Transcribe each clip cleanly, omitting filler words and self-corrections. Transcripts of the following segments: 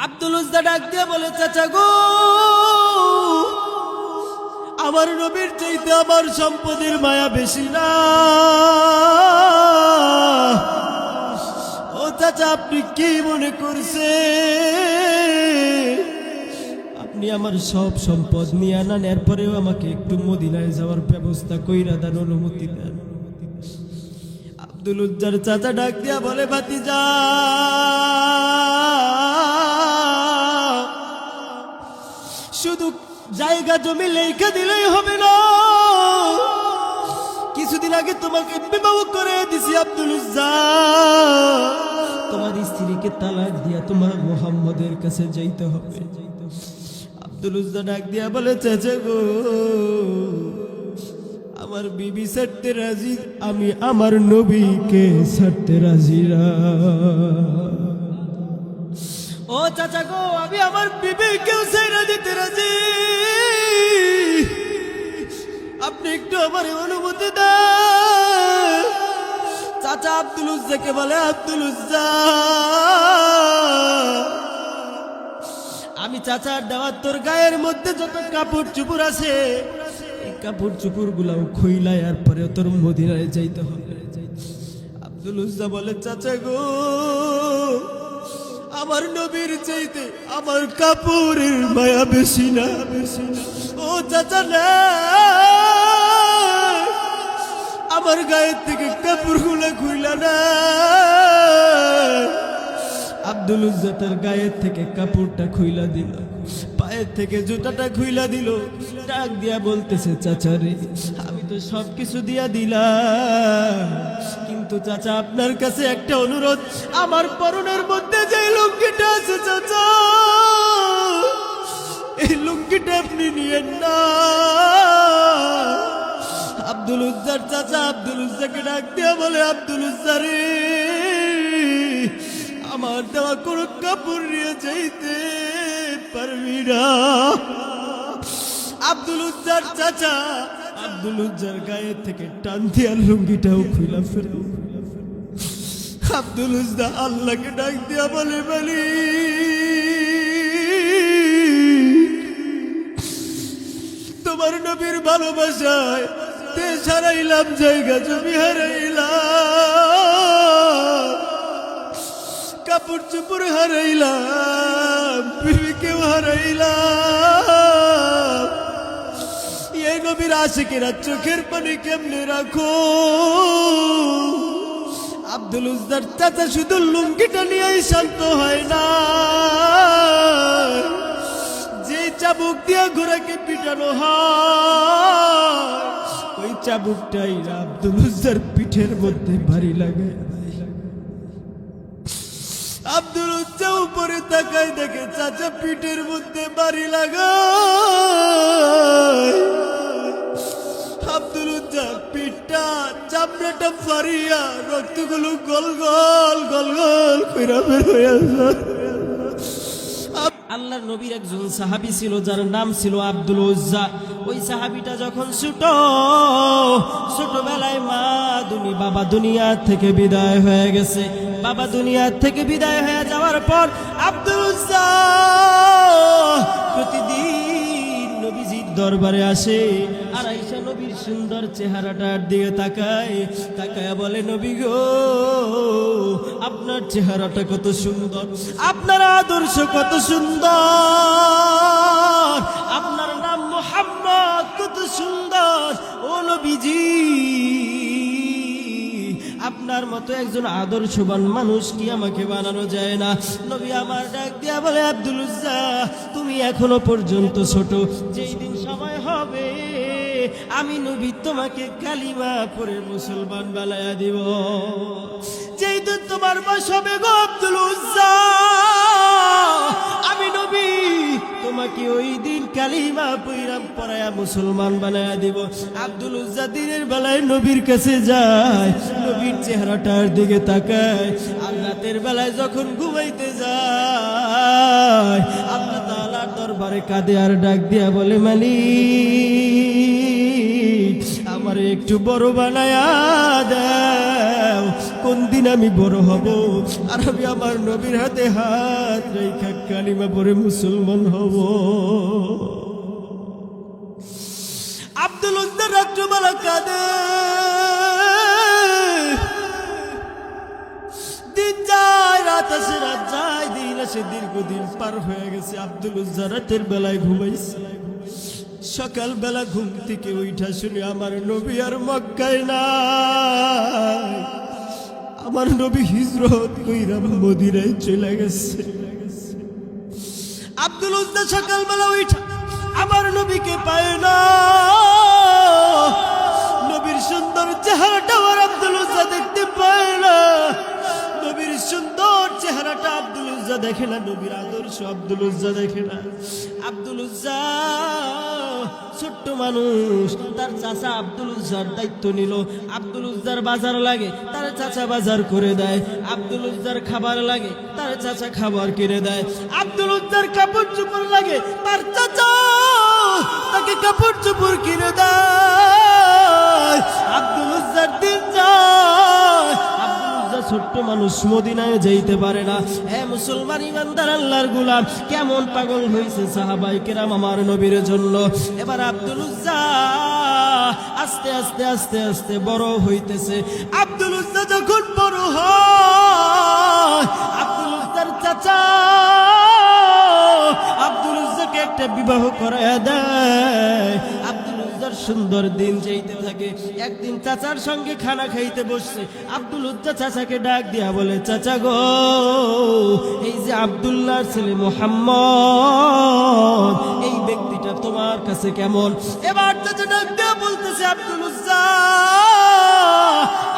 আব্দুল উজ্জা ডাক দিয়ে বলে, চাচা গো, আমার নবীর চাইতে আমার সম্পদের মায়া বেশি না। ও চাচা, আপনি কি মনে করছেন? আপনি আমার সব সম্পদ নিয়ে আনান, এরপরেও আমাকে একটু মদিনায় যাওয়ার ব্যবস্থা কইরা দেন, অনুমতি দেন। আব্দুল উজ্জার চাচা ডাক দিয়া বলে, ভাতিজা, শুধু জায়গা জমি লেখা দিলেই হবে না। কিছুদিন আগে তোমাকে বিবাহ করে দিছি আব্দুল উজ্জা, তোমার স্ত্রীকে তালাক দিয়া তোমার মুহাম্মদের কাছে যাইতে হবে। আব্দুল উজ্জা ডাক দিয়া বলে, চাচা গো, আমার বিবি ছাড়তে রাজি, আমি আমার নবীকে ছাড়তে রাজি না। ও চাচা গো, আমি আমার বিবিকেও ছেড়ে দিতে রাজি, আপনি একটু আমার অনুমতি দেন। চাচা আব্দুল উজ্জাকে বলে, আব্দুল উজ্জা, আমি চাচার দেওয়ার তোর গায়ের মধ্যে যত কাপড় চুপড় আছে, এই কাপড় চুপড় গুলাও খুইলাই আর পরে তোর মদিনায় যাইতে হবে। আব্দুল উজ্জা বলে, চাচা গো, আমার নবীর চাইতে আমার কাপড়ের মায়া বেশি না। ও চাচা না, আমার গায়ের থেকে কাপড় গুলা খুইলা না। আব্দুল উজ্জা তার গায়ের থেকে কাপড়টা খুইলা দিল, পায়ের থেকে জুতাটা খুইলা দিল, ডাক দিয়া বলতেছে, চাচা রে, আমি তো সবকিছু দিয়া দিলাম, কিন্তু চাচা আপনার কাছে একটা অনুরোধ, আমার পরনের মধ্যে যে লুঙ্গিটা আছে চাচা, এই লুঙ্গিটা আপনি নিয়েন না। আব্দুল উজ্জার চাচা আব্দুল উজ্জাকে ডাক দিয়া বলে, আব্দুল উজ্জা রে, আমার দেওয়া কোনো কাপড় নিয়ে যাইতে পারবি না। আব্দুল উজ্জার চাচা আব্দুল উজ্জার গায়ে থেকে টান দিয়া লুঙ্গিটাও খুইলা ফেল। আব্দুল উজ্জা আল্লাহকে ডাক দিয়া বলে, তোমার নবীর ভালোবাসায় দেশ হারাইলাম, জায়গা জমি হারাইলাম, কাপড় চুপড় হারাইলাম, বিবিকেও হারাইলাম, এই নবীর আশিকেরা চোখের পানি কেমনে রাখো? আব্দুল উজ্জার চাচা শুধু লুঙ্গিটা নিয়েই শান্ত হয় না, যে চাবুক দিয়া ঘোড়াকে পিটানো হয়, ওই চাবুকটাই আব্দুল উজ্জার পিঠের মধ্যে ভারী লাগে। আব্দুল উজ্জা উপরে তাকায়, দেখে চাচা পিঠের মধ্যে বাড়ি লাগায়। আব্দুল উজ্জা পিঠটা চামড়াটা ফারিয়া রক্তগুলো গল গল গল গল কইরা বের হয়ে যায়। আল্লাহর নবীর একজন সাহাবী ছিল, যার নাম ছিল আব্দুল উজ্জা। ওই সাহাবীটা যখন ছোটবেলায় বাবা দুনিয়া থেকে বিদায় হয়ে গেছে। বাবা দুনিয়া থেকে বিদায় হয়ে যাওয়ার পর আব্দুল উজ্জা প্রতিদিন নবীজির দরবারে আসে, আর আয়েশা নবীর সুন্দর চেহারাটার দিকে তাকায় বলে, নবী গো, আপনার চেহারাটা কত সুন্দর, আপনার আদর্শ কত সুন্দর, আপনার নাম মুহাম্মদ কত সুন্দর। ও নবীজি, আপনার মতো একজন আদর্শবান মানুষ কি আমাকে বানানো যায় না? নবী আমার ডাক দিয়া বলে, আব্দুল উজ্জা, তুমি এখনো পর্যন্ত ছোট, যেই দিন সময় হবে আমি নবী তোমাকে কালিমা পড়ে মুসলমান বানায়া দিব। যেই দিন তোমার বয়স হবে গো আব্দুল উজ্জা, আমি নবী তোমাকে ওই দিন কালিমা পড়ায়া মুসলমান বানায়া দিব। আব্দুল উজ্জা দিনের বেলায় নবীর কাছে যায়, নবীর চেহারাটার দিকে তাকায়, আর রাতের বেলায় যখন ঘুমাইতে যায় আল্লাহ তাআলার দরবারে কাঁদে আর ডাক দিয়া বলে, মালিক, আমারে একটু বড় বানায়া দাও। কোন দিন আমি বড় হব আর আমি আমার নবীর হাতে হাত রেখে কালিমা পড়ে মুসলমান হব। আব্দুল উজ্জা রাত্রবেলা কাঁদে, দিন যায় রাত আসে, রাত যায় দিন আসে, দীর্ঘদিন পার হয়ে গেছে। আব্দুল উজ্জা রাতের বেলায় ঘুমাইছে, সকাল বেলা ঘুম থেকে উঠা শুনে আমার নবী আর মক্কায় নাই, আমার নবী হিজরত কইরা মদিনায় চলে গেছে। আব্দুল উজ্জা সকাল বেলা উঠা আমার নবীকে পায় না, নবীর সুন্দর চেহারাটা আর আব্দুল উজ্জা দেখতে পায় না, নবীর সুন্দর চেহারাটা আব্দুল উজ্জা দেখে না, নবীর আদর্শ আব্দুল উজ্জা দেখে না। আব্দুল উজ্জা ছোট্ট মানুষ, তার চাচা আব্দুল উজ্জার দায়িত্ব নিল। আব্দুল উজ্জার বাজার লাগে, তার চাচা বাজার করে দেয়। আব্দুল উজ্জার খাবার লাগে, তার চাচা খাবার কিনে দেয়। আব্দুল উজ্জার কাপড় চোপড় লাগে, তার চাচা তাকে কাপড় চোপড় কিনে দেয়। আব্দুল উজ্জার দিন যায়, ছোট্ট মানুষ মদিনায় যাইতে পারে না। হে মুসলমান ইমানদার আল্লাহর গোলাম, কেমন পাগল হয়েছে সাহাবায়ে কেরাম আমার নবীর জন্য। এবার আব্দুল উজ্জা আস্তে আস্তে আস্তে আস্তে বড় হইতেছে। আব্দুল উজ্জা যখন বড় হয়, আব্দুল উজ্জার চাচা আব্দুল উজ্জাকে একটা বিবাহ করায় দেয়। আব্দুল উজ্জার সুন্দর দিন যাইতে থাকে। একদিন চাচার সঙ্গে খানা খাইতে বসছে। আব্দুল উজ্জা চাচাকে ডাক দিয়া বলে, চাচা গো, এই যে আব্দুল্লাহর ছেলে মুহাম্মদ, এই ব্যক্তিটা তোমার কাছে কেমন? এবার চাচা ডাক দিয়া বলতেছে, আব্দুল উজ্জা,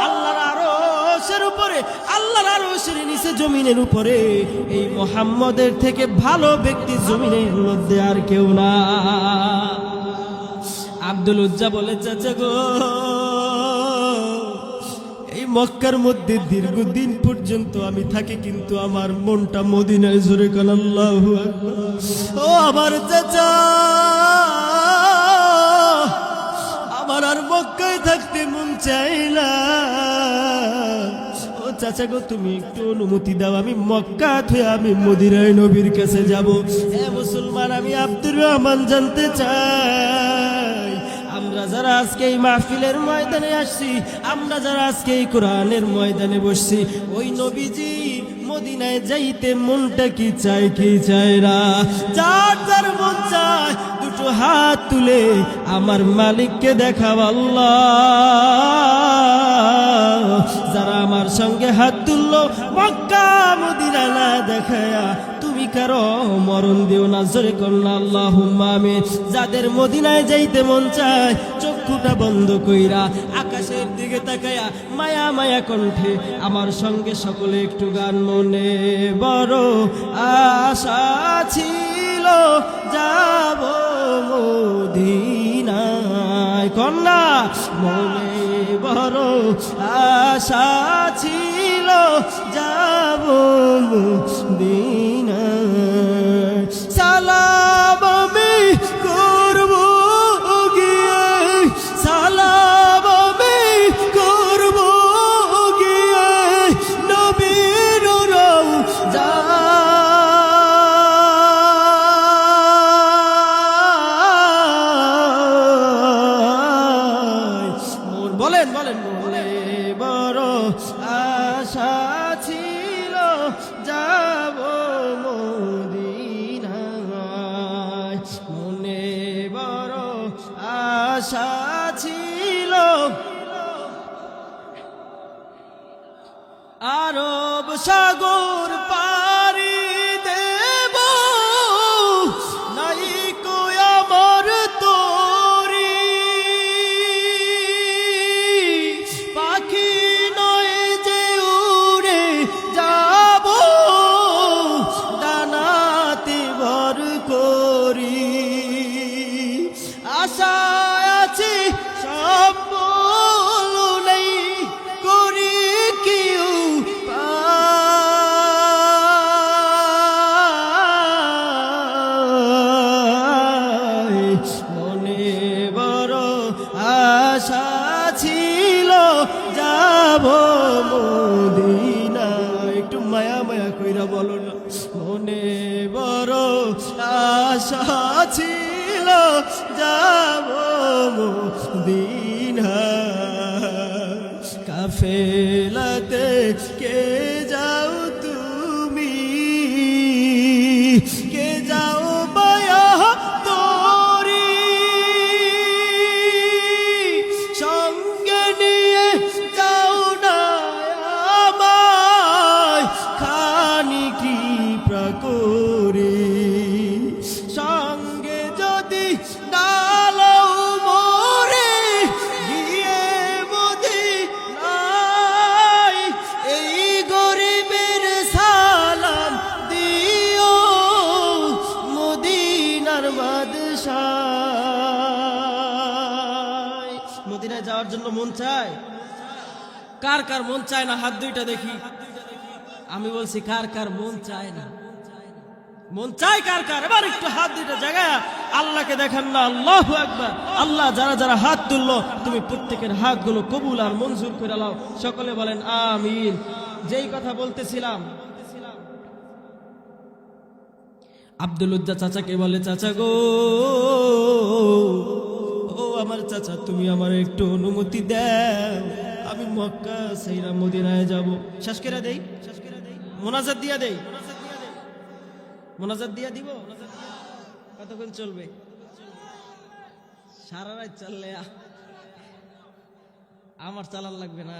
আল্লাহর আরশের উপরে, আল্লাহর আরশের নিচে জমিনের উপরে এই মুহাম্মদের থেকে ভালো ব্যক্তি জমিনের মধ্যে আর কেউ না। আব্দুল উজ্জা বলে, চাচা গো, এই মক্কার মধ্যে দীর্ঘদিন পর্যন্ত আমি থাকি, কিন্তু আমার মনটা মদিনায়। জোরে কান আল্লাহু আকবার। ও আমার চাচা, আমার আর মক্কায় থাকতে মন চাই না। ও চাচা গো, তুমি একটু অনুমতি দাও, আমি মক্কা থেকে আমি মদিনায় নবীর কাছে যাব। হে মুসলমান, আমি আব্দুর রহমান জানতে চাই, আমরা যারা আজকে এই মাহফিলের ময়দানে আসছি, আমরা যারা আজকে এই কোরআনের ময়দানে বসছি, ওই নবীজি মদিনায় যাইতে মনটা কি চায় কি চায় না? যার যার মন চায় দুটো হাত তুলে আমার মালিককে দেখাও আল্লাহ। যারা আমার সঙ্গে হাত তুললো, মক্কা মদিনা না দেখায়া তুমি কারো মরণ দিও না। জোরে কন্যা আল্লাহুম্মা আমিন। যাদের মদিনায় যাইতে মন চায়, চক্ষুটা বন্ধ কইরা আকাশের দিকে তাকায়া মায়া মায়া কণ্ঠে আমার সঙ্গে সকলে একটু গান। মনে বড় আশা ছিল যাব মদিনায়, কন্যা মনে বড় আশা ছিল যাব মদিনায়। সালাম আমি করব গিয়ে, সালাম আমি করব গিয়ে নবীর রওজা। বলেন বলেন, মনে বড় আশা ছিল যাব মদিনায়, মনে বড় আশা ছিল। আরব সাগর পাড়ি দেব, নাই কো আমার তোরি, পাখি নয় যে উড়ে যাব, ডানাতে ভর করি। আশা আছে সফল নেই, করি কি উপায়? আশা ছিল যাব মদিনা, কাফেলাতে কে যাও তুমি, কে যাও বায়া তোরি, সঙ্গে নিয়ে যাও না আমায় খানি কৃপা করে, সঙ্গে যদি ডালাও মোরে গিয়ে মদিনায়, এই গরিবের সালাম দিও মদিনার বাদশায়। মদিনায় যাওয়ার জন্য মন চায়? কার কার মন চায় না? হাত দুইটা দেখি। আমি বলছি কার কার মন চায় না? মন চায় কার কার? এবার একটু হাত দুইটা জায়গায় আল্লাহকে দেখান না। আল্লাহু আকবার। আল্লাহ যারা যারা হাত তুললো তুমি প্রত্যেকের হাতগুলো কবুল আর মঞ্জুর করে নাও। সকলে বলেন আমিন। যেই কথা বলতেছিলাম, আব্দুল উজ্জা চাচাকে বলে, চাচা গো, ও আমার চাচা, তুমি আমার একটু অনুমতি দাও, আমি মক্কা সাইরা মদিনায় যাব। শেষ করে দেই, মোনাজাত দিয়া দেই, মোনাজাত দিয়া দিব। কতক্ষণ চলবে? সারা রাত চললে আমার চালান লাগবে না,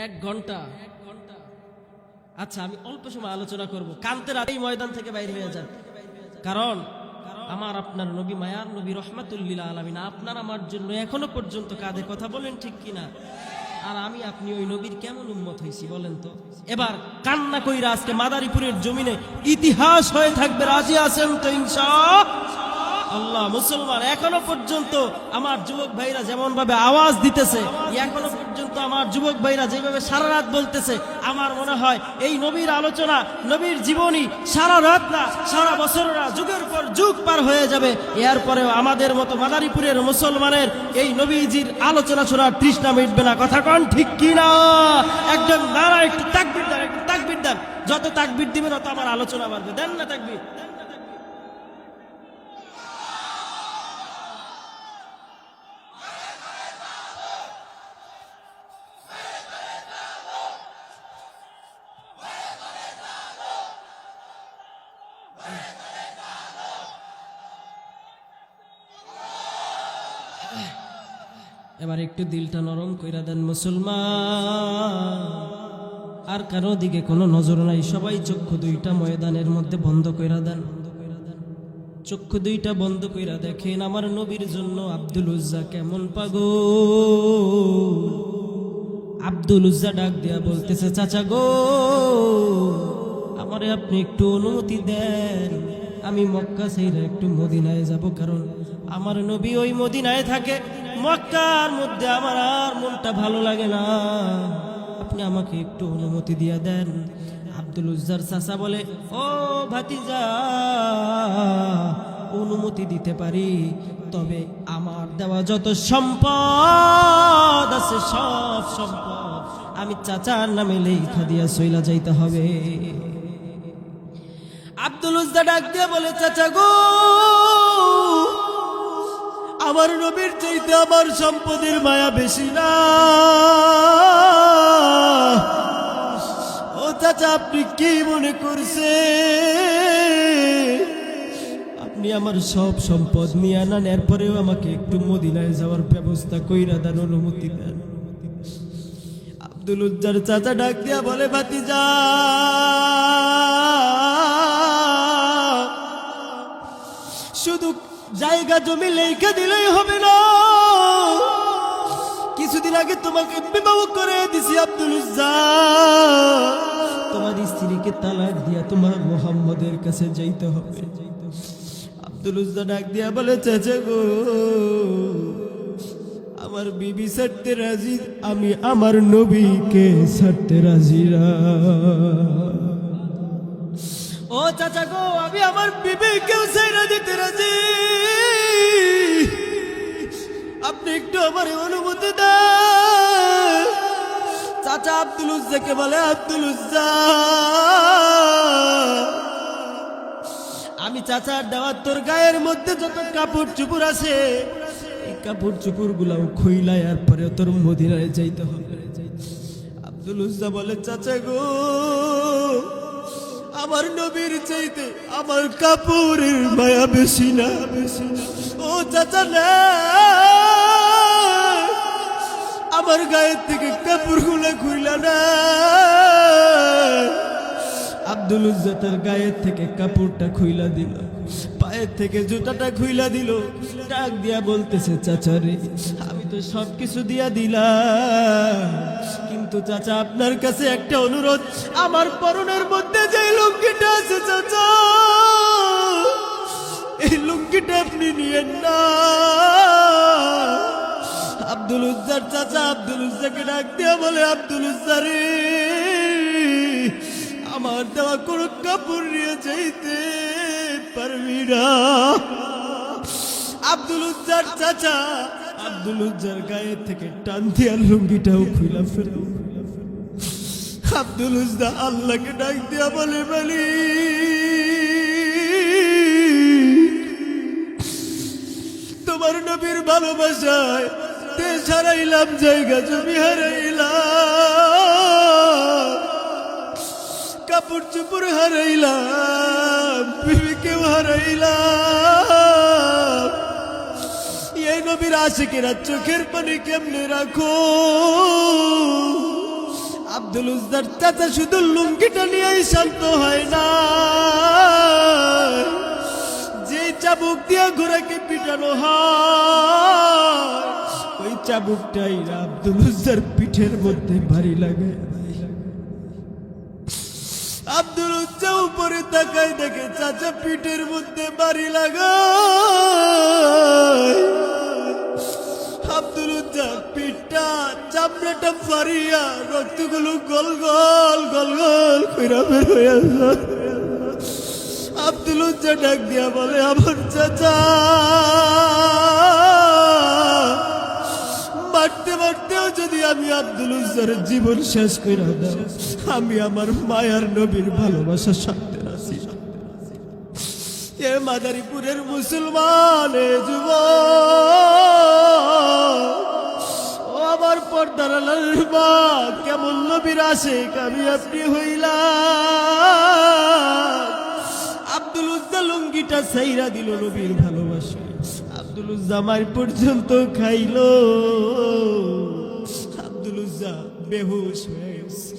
1 ঘন্টা। আচ্ছা, আমি অল্প সময় আলোচনা করব। কানতে রাত এই ময়দান থেকে বাইরে হয়ে যান, কারণ আমার আপনার নবী, মায়ার নবী, রহমাতুল্লিল আলামিন আপনার আমার জন্য এখনো পর্যন্ত কাঁধে। কথা বলেন ঠিক কিনা? আর আমি আপনি ওই নবীর কেমন উম্মত হয়েছি বলেন তো? এবার কান্না কইরা আজকে মাদারীপুরের জমিনে ইতিহাস হয়ে থাকবে। রাজি আছেন তো ইনশাআল্লাহ? মুসলমান এখনো পর্যন্ত আমার যুবক ভাইরা যেমন ভাবে আওয়াজ দিতেছে, এখনো পর্যন্ত আমার যুবক ভাইরা যেভাবে সারা রাত বলতেছে, আমার মনে হয় এই নবীর আলোচনা, নবীর জীবনী সারা রাত না, সারা বছর না, যুগের পর যুগ পার হয়ে যাবে। এরপরেও আমাদের মতো মাদারীপুরের মুসলমানের এই নবীজির আলোচনা শোনার তৃষ্ণা মিটবে না। কথা কন ঠিক কিনা? একদম নারা, একটু তাকবীর দেন, একটু তাকবীর দেন। যত তাকবীর দিবেন তত আমার আলোচনা বাড়বে। দেন না তাকবীর? এবার একটু দিলটা নরম কইরা দেন মুসলমান। আর কারো দিকে কোনো নজর নাই, সবাই চক্ষু দুইটা ময়দানের মধ্যে বন্ধ কইরা দেন। চক্ষু দুইটা বন্ধ কইরা দেখেন আমার নবীর জন্য আব্দুল উজ্জা কেমন পাগল। আব্দুল উজ্জা ডাক দিয়া বলতেছে, চাচা গো, আমারে আপনি একটু অনুমতি দেন, আমি মক্কা ছেড়ে একটু মদিনায় যাব, কারণ আমার নবী ওই মদিনায় থাকে। মক্কার মধ্যে আমার আর মনটা ভালো লাগে না, আপনি আমাকে একটু অনুমতি দিয়া দেন। আব্দুল উজ্জার চাচা বলে, ও ভাতিজা, অনুমতি দিতে পারি, তবে আমার দেওয়া যত সম্পদ আছে সব সম্পদ আমি চাচার নামে লেখা দিয়া সইলা যাইতে হবে। আব্দুল উজ্জা ডাক দিয়ে বলে, চাচা গো, আমার নবীর চাইতে আমার সম্পদের মায়া বেশি না। ও চাচা, আপনি কি মনে করছে আপনি আমার সব সম্পদ নিয়ে আনান, এরপরেও আমাকে একটু মদিনায় যাওয়ার ব্যবস্থা কইরা দেন, অনুমতি দেন। আব্দুল উজ্জার চাচা ডাক দিয়া বলে, ভাতিজা, শুধু জায়গা জমি লেখা দিলেই হবে না, কিছুদিন আগে তোমাকে বিবাহ করে দিছি আব্দুল উজ্জা, তোমার স্ত্রীকে তালাক দিয়া তোমার মুহাম্মদের কাছে যাইতে হবে। আব্দুল উজ্জা ডাক দিয়া বলে, চাচা গো, আমার বিবি ছাড়তে রাজি, আমি আমার নবীকে ছাড়তে রাজি না। ও চাচা গো, আমি আমার বিবিকেও ছেড়ে দিতে রাজি, আপনি একটু আমার অনুমতি দেন। চাচা আব্দুল উজ্জাকে বলে, আব্দুল উজ্জা, চাচার দেওয়া তোর গায়ের মধ্যে যত কাপড় চুপড় আছে এই কাপড় চুপড় গুলাও খুইলাই আর পরে তোর মদিনায় যাইতে হবে। আব্দুল উজ্জা বলে, চাচা গো, আমার নবীর চাইতে আমার কাপড়ের মায়া বেশি না। ও চাচা না, আমার গায়ের থেকে কাপড় গুলা খুইলা না। আব্দুল উজ্জা তার গায়ের থেকে কাপড়টা খুইলা দিল, পায়ের থেকে জুতাটা খুইলা দিল, ডাক দিয়া বলতেছে, চাচা রে, আমি তো সবকিছু দিয়া দিলাম, কিন্তু চাচা আপনার কাছে একটা অনুরোধ, আমার পরনের মধ্যে যে লুঙ্গিটা আছে চাচা, এই লুঙ্গিটা আপনি নিয়েন না। আব্দুল উজ্জার চাচা আব্দুল উজ্জাকে ডাক দিয়া বলে, আব্দুল উজ্জা রে, আমার দেওয়া কোনো কাপড় নিয়ে যাইতে পারবি না। আব্দুল উজ্জার চাচা আব্দুল উজ্জার গায়ে থেকে টান দিয়া লুঙ্গিটাও খুইলা ফেল। আব্দুল উজ্জা আল্লাহকে ডাক দিয়া বলে, বলি তোমার নবীর ভালোবাসায় দেশ হারাইলাম, জায়গা জমি হারাইলাম, কাপড় চুপড় হারাইলাম, বিবিকেও হারাইলাম, এই নবীর আশিকেরা চোখের পানি কেমনে রাখো। আব্দুল উজ্জার চাচা শুধু লুঙ্গিটা নিয়েই শান্ত হয় না, যে চাবুক দিয়া ঘোড়াকে পিটানো হয় ওই চাবুকটাই আব্দুল উজ্জার পিঠের মধ্যে ভারী লাগে। আব্দুল উজ্জা উপরে তাকায়, দেখে চাচা পিঠের মধ্যে বাড়ি লাগায়। আব্দুল উজ্জা পিঠটা চামড়াটা ফারিয়া রক্তগুলো গল গল গল গল কইরা বের হয়ে যায়। আব্দুল উজ্জা ডাক দিয়া বলে, আমার চাচা, মারতে মারতেও যদি আমি আব্দুল উজ্জার জীবন শেষ করে দাও, আমি আমার মায়ার নবীর ভালোবাসার সাথে আছি। এ মাদারীপুরের মুসলমান যুবক, ও আমার পর্দার আলার মা, কেমন নবীর আশিক আমি আপনি হইলাম। আব্দুল উজ্জা লুঙ্গিটা ছাইরা দিল নবীর ভালোবাসা। আব্দুল উজ্জা মার পর্যন্ত খাইল। আব্দুল উজ্জা বেহুশ হয়ে গেছে।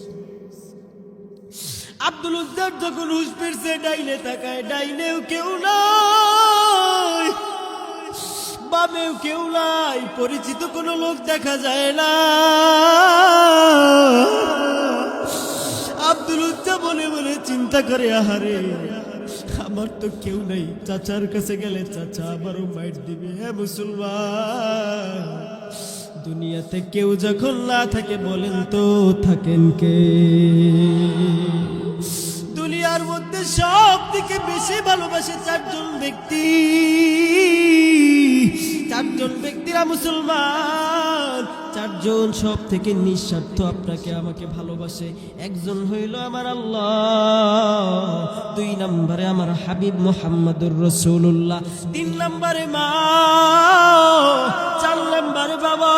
আব্দুল উজ্জার যখন হুশ ফিরছে, ডাইনে তাকায়, ডাইনেও কেউ নাই, বামেও কেউ নাই, পরিচিত কোনো লোক দেখা যায় না। আব্দুল উজ্জা মনে মনে চিন্তা করে, আহারে, আমার তো কেউ নেই, চাচার কাছে গেলে চাচা আবারও মাইট দিবে। হ্যাঁ মুসলমান, দুনিয়াতে কেউ যখন না থাকে, বলেন তো থাকেন কে? দুনিয়ার মধ্যে সব থেকে বেশি ভালোবাসে চারজন ব্যক্তি। চারজন ব্যক্তিরা মুসলমান, চারজন সব থেকে নিঃস্বার্থ আপনাকে আমাকে ভালোবাসে। একজন হইল আমার আল্লাহ, দুই নম্বরে আমার হাবিব মুহাম্মদুর রাসূলুল্লাহ, তিন নম্বরে মা, চার নম্বরে বাবা।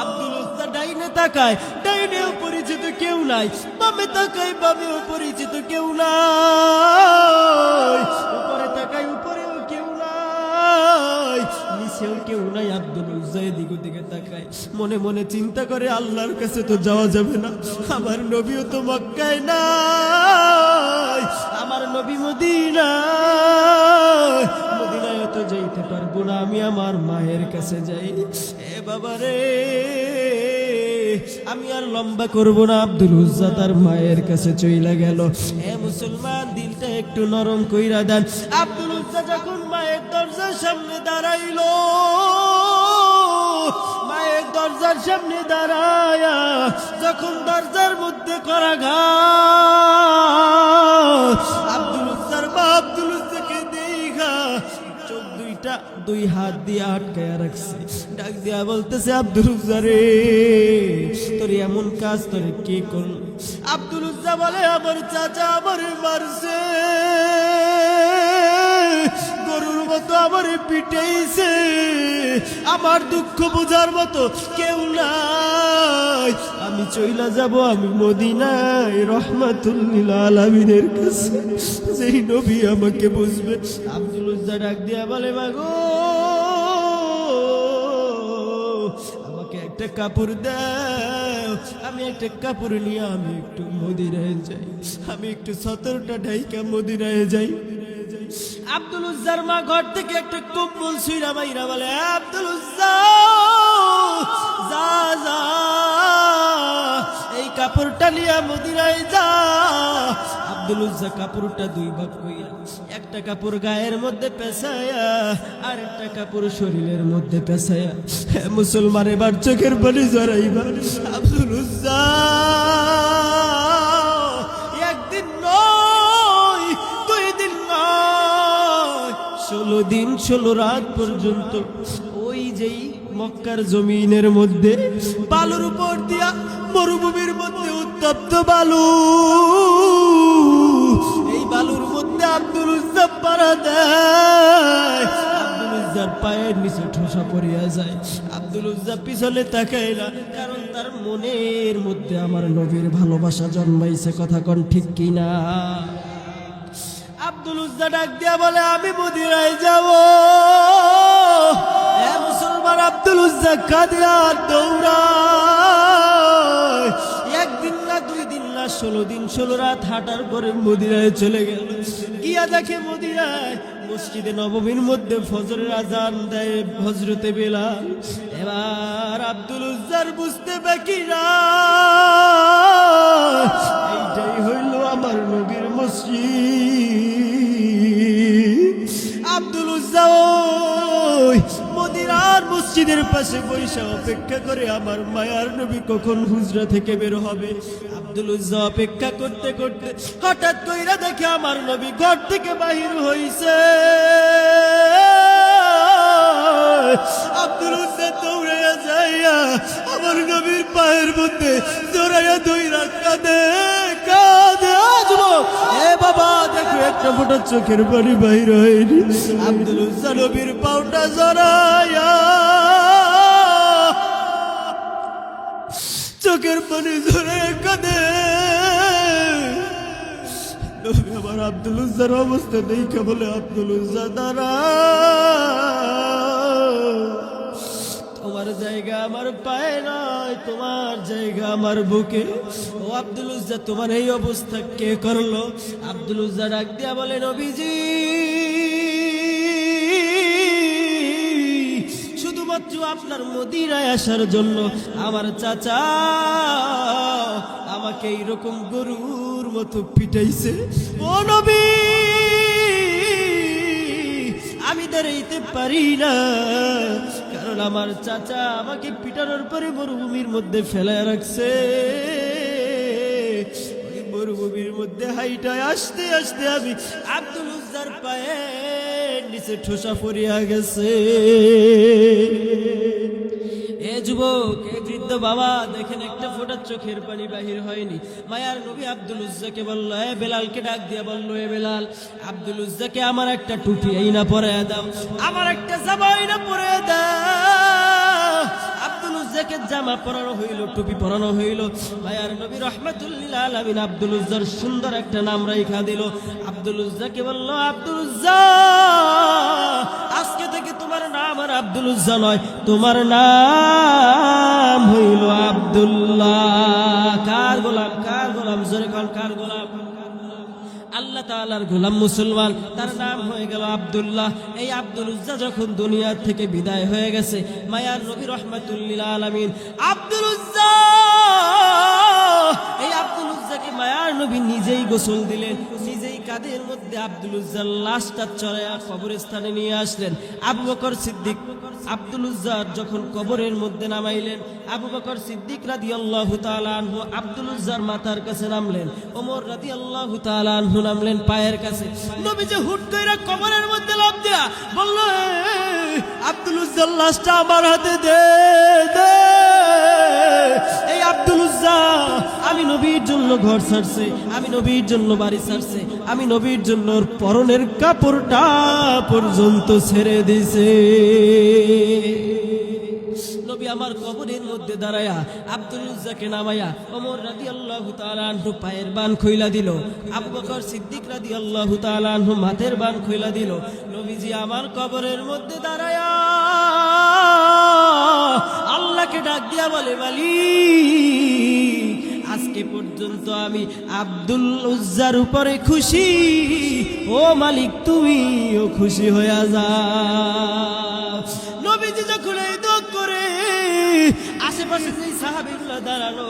আব্দুল উজ্জা ডাইনে তাকায়, ডাইনেও পরিচিত কেউ নাই, বামে তাকায়, বামেও পরিচিত কেউ নাই, উপরে তাকায়, উপরেও কেউ নাই, নিচেও কেউ নাই। আব্দুল উজ্জা এদিক ওদিকে তাকায়, মনে মনে চিন্তা করে, আল্লাহর কাছে তো যাওয়া যাবে না, আমার নবীও তো মক্কায় নাই, আমার নবী মদিনায়, মদিনায় তো যাইতে পারবো না, আমি আমার মায়ের কাছে যাই। এ বাবা রে, আমি আর লম্বা করব না। আব্দুল উজ্জা তার মায়ের কাছে চইলা গেল। এ মুসলমান, দিলটা একটু নরম কইরা দেন। আব্দুল উজ্জা যখন মায়ের দরজার সামনে দাঁড়াইল, মায়ের দরজার সামনে দাঁড়ায়া যখন দরজার মধ্যে করাঘাত, আব্দুল উজ্জার মা আব্দুল উজ্জাকে দেখা চোখ দুইটা দুই হাত দিয়ে আটকায়া রাখছে। ডাক দিয়া বলতেছে, আব্দুল উজ্জা রে, তোর এমন কাজ তোরে কে করল? আব্দুল উজ্জা বলে, আমার চাচা আমারে মারছে। মতো আমারে পিটাইছে, আমার দুঃখ বোঝার মতো কেউ নাই। আমি চইলা যাব আমি মদিনায় রহমাতুল লিল আলামিনের কাছে, যেই নবী আমাকে বুঝবে। আব্দুল উজ্জা ডাক দিয়া বলে, মাগো আমাকে একটা কাপড় দাও, আমি একটা কাপড় নিয়ে আমি একটু মদিনায় যাই, আমি একটু সতরটা ঢাইকা মদিনায় যাই। আব্দুল উজ্জার মা ঘর থেকে একটা কম্বল ছুঁড়া মাইরা বলে, আব্দুল উজ্জা যা যা, এই কাপড়টা নিয়ে মদিনায় যা। আব্দুল উজ্জা কাপড়টা দুই ভাগ কইরা, একটা কাপড় গায়ের মধ্যে পেঁচায়া আর একটা কাপড় শরীরের মধ্যে পেঁচায়া, মুসলমান এবার চোখের পানি জড়াইবা। আব্দুল উজ্জা একদিন নয়, 2 দিন নয়, 16 দিন 16 রাত পর্যন্ত ওই যেই মক্কার জমিনের মধ্যে বালুর উপর দিয়া, মরুভূমির মধ্যে উত্তপ্ত বালু, এই বালুর মধ্যে আব্দুল উজ্জা পাড়া দেয়। আব্দুল উজ্জার পায়ের নিচে ঠোসা পড়িয়া যায়। আব্দুল উজ্জা পিছনে তাকায় না, কারণ তার মনের মধ্যে আমার নবীর ভালোবাসা জন্মাইছে। কথা কোন ঠিক কিনা? আব্দুল উজ্জা ডাক দিয়া বলে, আমি মদিনায় যাব। মুসলমান আব্দুল উজ্জা কাঁদিয়া দৌড়ায়। 1 দিন না 2 দিন না 16 দিন 16 রাত হাঁটার পরে মদিনায় চলে গেল। গিয়া দেখে মদিনায় মসজিদে নববীর মধ্যে ফজরের আজান দেয় হযরতে বেলাল। এবার আব্দুল উজ্জার বুঝতে বাকি না, এইটাই হইল আমার নবীর মসজিদ। আব্দুল উজ্জা ওই মদিনার মসজিদের পাশে বৈশা অপেক্ষা করে আমার মায়ার নবী কখন হুজরা থেকে বের হবে। আব্দুল উজ্জা অপেক্ষা করতে করতে হঠাৎ কইরা দেখে আমার নবী ঘর থেকে বাহির হইছে। আব্দুল উজ্জা দৌড়াইয়া যাইয়া আমার নবীর পায়ের মধ্যে জড়াইয়া ধইরা কাঁদে কাঁদে, যুবক এ বাবা দেখো একটা ফোঁটা চোখের পানি বাহির হয়নি। আব্দুল উজ্জা নবীর পাউটা জড়াইয়া চোখের পানি ঝরে কাঁদে। নবী আমার আব্দুল উজ্জার অবস্থা দেখে বলে, আব্দুল উজ্জা দাঁড়া, তোমার জায়গা আমার পায়ে নয়, তোমার জায়গা আমার বুকে। ও আব্দুল উজ্জা তোমার এই অবস্থা কে করলো? আব্দুল উজ্জা ডাক দিয়া বলে, নবীজি শুধুমাত্র আপনার মদিনায় আসার জন্য আমার চাচা আমাকে এইরকম গরুর মতো পিটাইছে। ও নবী আমি দাঁড়াইতে পারি না, কারণ আমার চাচা আমাকে পিটানোর পরে মরুভূমির মধ্যে ফেলায় রাখছে। ওই মরুভূমির মধ্যে হাইটায় আসতে আসতে আমি আব্দুল উজ্জার পায়ে নিচে ঠোসা পড়িয়া গেছে। এ যুবক, এ বৃদ্ধ বাবা দেখেন একটা ফোঁটা চোখের পানি বাহির হয়নি। মায়ার নবী আব্দুল উজ্জাকে বলল, এ বেলালকে ডাক দিয়া বলল, এ বেলাল আব্দুল উজ্জাকে আমার একটা টুপি আইনা পরাইয়া দাও, আমার একটা জামা আইনা পরাইয়া দাও। আব্দুল উজ্জাকে জামা পরানো হইল, টুপি পরানো হইল। মায়ার নবী রাহমাতুল লিল আলামিন আব্দুল উজ্জার সুন্দর একটা নাম রাইখা দিল। আব্দুল উজ্জাকে বলল, আব্দুল উজ্জা আজকে থেকে তোমার নাম আর আব্দুল উজ্জা নয়, তোমার নাম হইল আব্দুল্লাহ। কার গোলাম? কার গোলাম? জোরে কোন কার গোলাম? আল্লাহ তাআলার গোলাম মুসলমান, তার নাম হয়ে গেল আব্দুল্লাহ। এই আব্দুল উজ্জা যখন দুনিয়া থেকে বিদায় হয়ে গেছে, মায়ার নবী রাহমাতুল লিল আলামিন আব্দুল উজ্জা, এই আব্দুল উজ্জাকে মায়ার নবী নিজেই গোসল দিলেন, নিজেই কাঁধের মধ্যে আব্দুল উজ্জার লাশটা চড়াইয়া কবরস্থানে নিয়ে আসলেন। আবু বকর সিদ্দিক আব্দুল উজ্জার যখন কবরের মধ্যে নামাইলেন, আবু বকর সিদ্দিক রাদিয়াল্লাহু তাআলা আনহু আব্দুল উজ্জার মাথার কাছে নামলেন, ওমর রাদিয়াল্লাহু তাআলা আনহু নামলেন পায়ের কাছে। নবীজি হুট কইরা কবরের মধ্যে লাফ দিয়া বলল, আব্দুল উজ্জার লাশটা আমার হাতে দে দে। এই আব্দুল আব্দুল উজ্জা আমি নবীর জন্য ঘর ছাড়ছে, আমি নবীর জন্য বাড়ি ছাড়ছে, আমি নবীর জন্য ওর পরনের কাপড়টা পর্যন্ত ছেড়ে দিছে। নবী আমার কবরের মধ্যে দাঁড়ায়া আব্দুল উজ্জাকে নামায়া ওমর রাদিয়াল্লাহু তাআলা আনহু পায়ের বান খুইলা দিল, আবু বকর সিদ্দিক রাদিয়াল্লাহু তাআলা আনহু মাথার বান খুইলা দিল। নবীজি আমার কবরের মধ্যে দাঁড়ায়া আল্লাহকে ডাক দিয়া বলে, মালিক আজকে পর্যন্ত আমি আব্দুল উজ্জার উপরে খুশি, ও মালিক তুমিও খুশি হইয়া যাও। নবীজি যখন এই দোয়া করে আশেপাশে যে সাহাবীগুলো দাঁড়ানো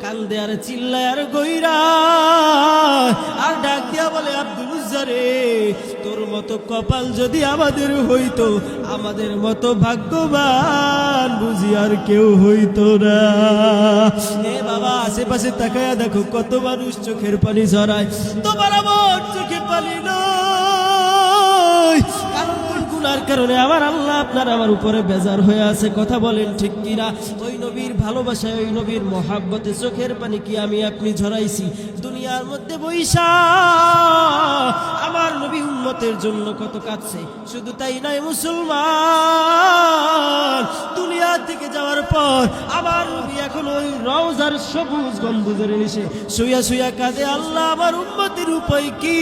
কান্দে আর চিল্লায় আর গইরা আর ডাক দিয়া বলে, আব্দুল উজ্জা রে তোর মতো কপাল যদি আমাদের হইতো, আমাদের মতো ভাগ্যবান বুঝি আর কেউ হইতো না। এ বাবা আশেপাশে তাকায়া দেখো কত মানুষ চোখের পানি ঝরায়, তোমার আমার চোখে পানি নয়, কারণ গুনার কারণে আমার আল্লাহ আপনার আমার উপরে বেজার হয়ে আছে। কথা বলেন ঠিক কিনা? ওই নবীর ভালোবাসায়, ওই নবীর মহাব্বতে চোখের পানি কি আমি আপনি ঝরাইছি দুনিয়ার মধ্যে বইসা? আমার নবী উম্মতের জন্য কত কাঁদছে। শুধু তাই নয় মুসলমান, দুনিয়া থেকে যাওয়ার পর আমার নবী এখন ওই রওজার সবুজ গম্বুজের নিচে শুইয়া শুইয়া কাঁদে, আল্লাহ আমার উম্মতের উপায় কি?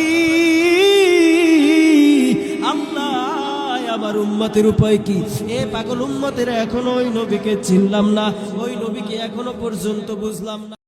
আল্লাহ আমার উম্মতের উপায় কি? এ পাগল উম্মতেরা এখনো ওই নবীকে চিনলাম না, ওই নবীকে এখনো পর্যন্ত বুঝলাম না।